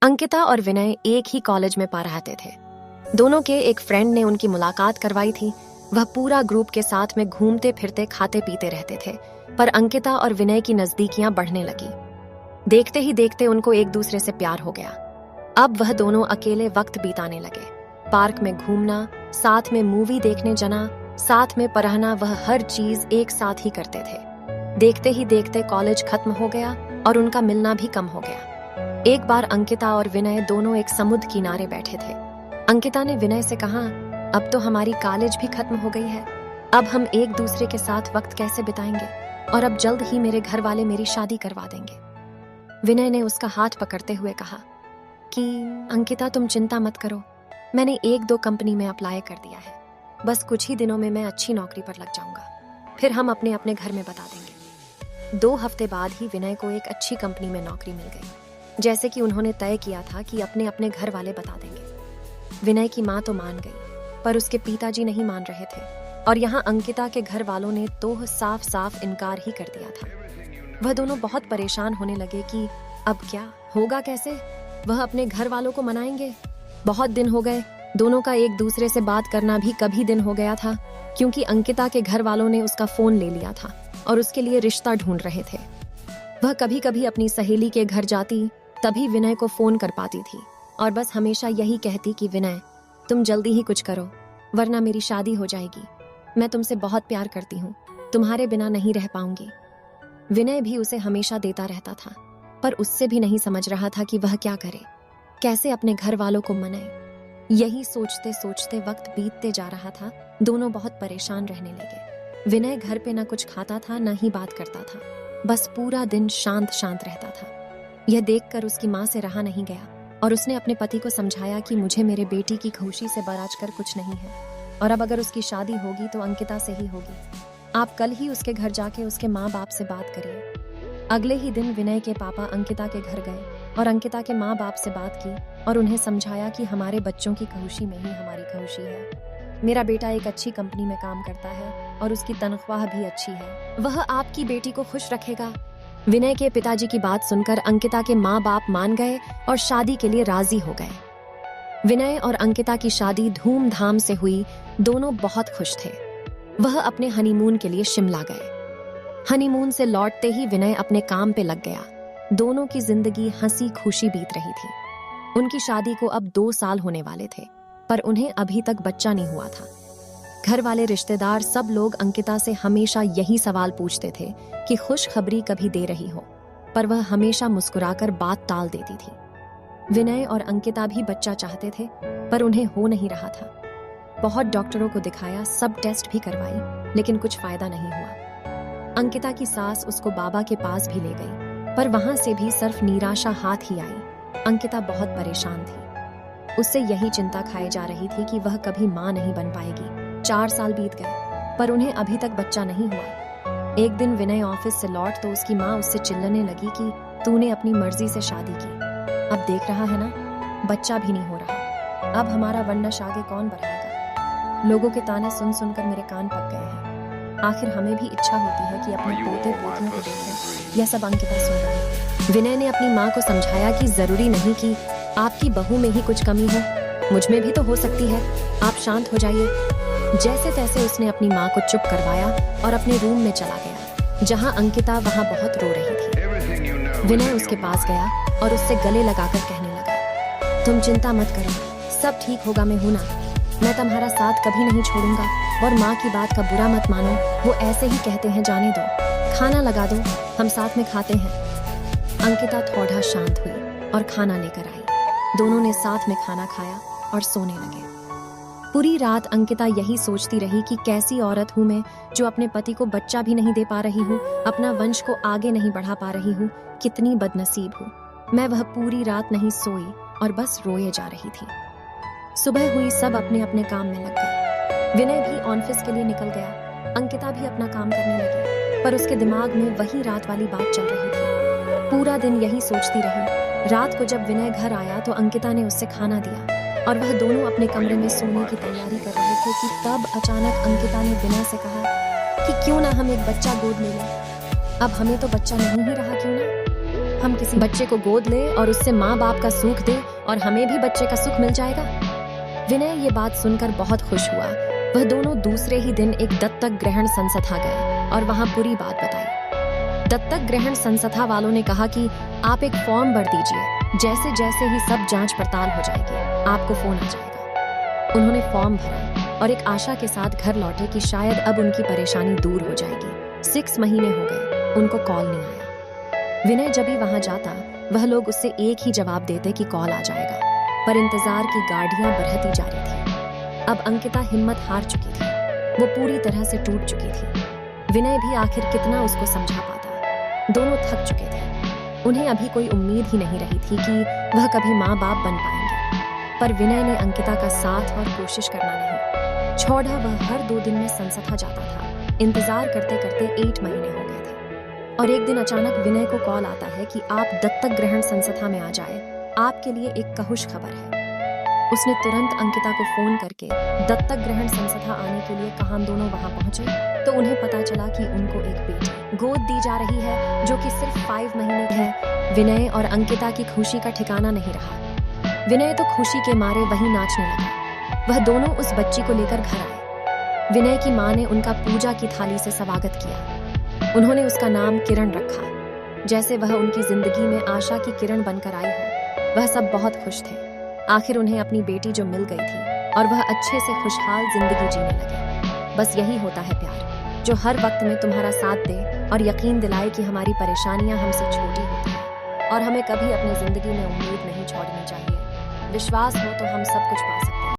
अंकिता और विनय एक ही कॉलेज में पढ़ते थे। दोनों के एक फ्रेंड ने उनकी मुलाकात करवाई थी। वह पूरा ग्रुप के साथ में घूमते फिरते खाते पीते रहते थे, पर अंकिता और विनय की नजदीकियां बढ़ने लगी। देखते ही देखते उनको एक दूसरे से प्यार हो गया। अब वह दोनों अकेले वक्त बिताने लगे। पार्क में घूमना, साथ में मूवी देखने जाना, साथ में पढ़ना, वह हर चीज एक साथ ही करते थे। देखते ही देखते कॉलेज खत्म हो गया और उनका मिलना भी कम हो गया। एक बार अंकिता और विनय दोनों एक समुद्र किनारे बैठे थे। अंकिता ने विनय से कहा, अब तो हमारी कॉलेज भी खत्म हो गई है, अब हम एक दूसरे के साथ वक्त कैसे बिताएंगे, और अब जल्द ही मेरे घर वाले मेरी शादी करवा देंगे। विनय ने उसका हाथ पकड़ते हुए कहा कि अंकिता तुम चिंता मत करो, मैंने 1-2 कंपनी में अप्लाई कर दिया है, बस कुछ ही दिनों में मैं अच्छी नौकरी पर लग जाऊंगा, फिर हम अपने अपने घर में बता देंगे। 2 हफ्ते बाद ही विनय को एक अच्छी कंपनी में नौकरी मिल गई, जैसे कि उन्होंने तय किया था कि अपने अपने घर वाले बता देंगे। विनय की माँ तो मान गई, पर उसके पिताजी नहीं मान रहे थे, और यहाँ अंकिता के घर वालों ने तो साफ साफ इनकार ही कर दिया था। वह दोनों बहुत परेशान होने लगे कि अब क्या होगा, कैसे वह अपने घर वालों को मनाएंगे। बहुत दिन हो गए, दोनों का एक दूसरे से बात करना भी कभी दिन हो गया था, क्योंकि अंकिता के घर वालों ने उसका फोन ले लिया था और उसके लिए रिश्ता ढूंढ रहे थे। वह कभी कभी अपनी सहेली के घर जाती, तभी विनय को फोन कर पाती थी और बस हमेशा यही कहती कि विनय तुम जल्दी ही कुछ करो, वरना मेरी शादी हो जाएगी, मैं तुमसे बहुत प्यार करती हूँ, तुम्हारे बिना नहीं रह पाऊंगी। विनय भी उसे हमेशा देता रहता था, पर उससे भी नहीं समझ रहा था कि वह क्या करे, कैसे अपने घर वालों को मनाए। यही सोचते सोचते वक्त बीतते जा रहा था। दोनों बहुत परेशान रहने लगे। विनय घर पे ना कुछ खाता था, ना ही बात करता था, बस पूरा दिन शांत शांत रहता था। यह देखकर उसकी माँ से रहा नहीं गया और उसने अपने पति को समझाया कि मुझे मेरे बेटी की खुशी से बराज कर कुछ नहीं है, और अब अगर उसकी शादी होगी तो अंकिता से ही होगी। आप कल ही उसके घर जाके उसके माँ बाप से बात करिए। अगले ही दिन विनय के पापा अंकिता के घर गए और अंकिता के माँ बाप से बात की और उन्हें समझाया कि हमारे बच्चों की खुशी में ही हमारी खुशी है। मेरा बेटा एक अच्छी कंपनी में काम करता है और उसकी तनख्वाह भी अच्छी है, वह आपकी बेटी को खुश रखेगा। विनय के पिताजी की बात सुनकर अंकिता के माँ बाप मान गए और शादी के लिए राजी हो गए। विनय और अंकिता की शादी धूमधाम से हुई। दोनों बहुत खुश थे। वह अपने हनीमून के लिए शिमला गए। हनीमून से लौटते ही विनय अपने काम पे लग गया। दोनों की जिंदगी हंसी खुशी बीत रही थी। उनकी शादी को अब 2 साल होने वाले थे, पर उन्हें अभी तक बच्चा नहीं हुआ था। घर वाले, रिश्तेदार, सब लोग अंकिता से हमेशा यही सवाल पूछते थे कि खुशखबरी कभी दे रही हो, पर वह हमेशा मुस्कुराकर बात टाल देती थी। विनय और अंकिता भी बच्चा चाहते थे, पर उन्हें हो नहीं रहा था। बहुत डॉक्टरों को दिखाया, सब टेस्ट भी करवाई, लेकिन कुछ फायदा नहीं हुआ। अंकिता की सास उसको बाबा के पास भी ले गई, पर वहां से भी सिर्फ निराशा हाथ ही आई। अंकिता बहुत परेशान थी। उससे यही चिंता खाई जा रही थी कि वह कभी मां नहीं बन पाएगी। 4 साल बीत गए, पर उन्हें अभी तक बच्चा नहीं हुआ। एक दिन विनय ऑफिस से लौट तो उसकी माँ उससे चिल्लाने लगी कि तूने अपनी मर्जी से शादी की, अब देख रहा है ना, बच्चा भी नहीं हो रहा, अब हमारा वंश आगे कौन बढ़ाएगा। लोगों के ताने सुन सुनकर मेरे कान पक गए हैं। आखिर हमें भी इच्छा होती है कि अपने पोते पोतियों को देखें। यह सब अंकिता सुन रही है। विनय ने अपनी माँ को समझाया कि जरूरी नहीं कि आपकी बहू में ही कुछ कमी हो, मुझ में भी तो हो सकती है, आप शांत हो जाइए। जैसे तैसे उसने अपनी माँ को चुप करवाया और अपने रूम में चला गया, जहाँ अंकिता वहाँ बहुत रो रही थी। विनय उसके पास गया और उससे गले लगाकर कहने लगा, तुम चिंता मत करो, सब ठीक होगा, मैं हूं ना, मैं तुम्हारा साथ कभी नहीं छोड़ूंगा, और माँ की बात का बुरा मत मानो, वो ऐसे ही कहते हैं, जाने दो, खाना लगा दो, हम साथ में खाते हैं। अंकिता थोड़ा शांत हुई और खाना लेकर आई। दोनों ने साथ में खाना खाया और सोने लगे। पूरी रात अंकिता यही सोचती रही कि कैसी औरत हूँ मैं, जो अपने पति को बच्चा भी नहीं दे पा रही हूँ, अपना वंश को आगे नहीं बढ़ा पा रही हूँ, कितनी बदनसीब हूँ मैं। वह पूरी रात नहीं सोई और बस रोए जा रही थी। सुबह हुई, सब अपने अपने काम में लग गए। विनय भी ऑफिस के लिए निकल गया, अंकिता भी अपना काम करने लगी, पर उसके दिमाग में वही रात वाली बात चल रही थी। पूरा दिन यही सोचती रही। रात को जब विनय घर आया तो अंकिता ने उससे खाना दिया और वह दोनों अपने कमरे में सोने की तैयारी कर रहे थे कि तब अचानक अंकिता ने विनय से कहा कि क्यों ना हम एक बच्चा गोद ले लें, अब हमें तो बच्चा नहीं ही रहा, क्यों ना। हम किसी बच्चे को गोद ले और उससे माँ बाप का सुख दे और हमें भी बच्चे का सुख मिल जाएगा। विनय ये बात सुनकर बहुत खुश हुआ। वह दोनों दूसरे ही दिन एक दत्तक ग्रहण संस्था गए और वहां पूरी बात बताई। दत्तक ग्रहण संस्था वालों ने कहा कि आप एक फॉर्म भर दीजिए, जैसे जैसे ही सब जांच पड़ताल हो जाएगी आपको फोन आ जाएगा। उन्होंने फॉर्म भरा और एक आशा के साथ घर लौटे कि शायद अब उनकी परेशानी दूर हो जाएगी। 6 महीने हो गए, उनको कॉल नहीं आया। विनय जब भी वहां जाता वह लोग उससे एक ही जवाब देते कि कॉल आ जाएगा, पर इंतजार की गाड़ियां बढ़ती जा रही थी। अब अंकिता हिम्मत हार चुकी थी, वो पूरी तरह से टूट चुकी थी। विनय भी आखिर कितना उसको समझा पाता। दोनों थक चुके थे, उन्हें अभी कोई उम्मीद ही नहीं रही थी कि वह कभी माँ बाप बन पाएंगे। पर विनय ने अंकिता का साथ और कोशिश करना नहीं छोड़ा। वह हर 2 दिन में संस्था जाता था। इंतजार करते करते 8 महीने हो गए थे और एक दिन अचानक विनय को कॉल आता है कि आप दत्तक ग्रहण संस्था में आ जाए, आपके लिए एक कहुश खबर है। उसने तुरंत अंकिता को फोन करके दत्तक ग्रहण संस्था आने के लिए कहा। हम दोनों वहां पहुंचे तो उन्हें पता चला कि उनको एक बेटी गोद दी जा रही है जो कि सिर्फ 5 महीने की है। विनय और अंकिता की खुशी का ठिकाना नहीं रहा। विनय तो खुशी के मारे वहीं नाचने लगा। वह दोनों उस बच्ची को लेकर घर आए। विनय की माँ ने उनका पूजा की थाली से स्वागत किया। उन्होंने उसका नाम किरण रखा, जैसे वह उनकी जिंदगी में आशा की किरण बनकर आई हो। वह सब बहुत खुश थे। आखिर उन्हें अपनी बेटी जो मिल गई थी और वह अच्छे से खुशहाल जिंदगी जीने लगे। बस यही होता है प्यार, जो हर वक्त में तुम्हारा साथ दे और यकीन दिलाए कि हमारी परेशानियां हमसे छोटी होती हैं और हमें कभी अपनी जिंदगी में उम्मीद नहीं छोड़नी चाहिए। विश्वास हो तो हम सब कुछ पा सकते हैं।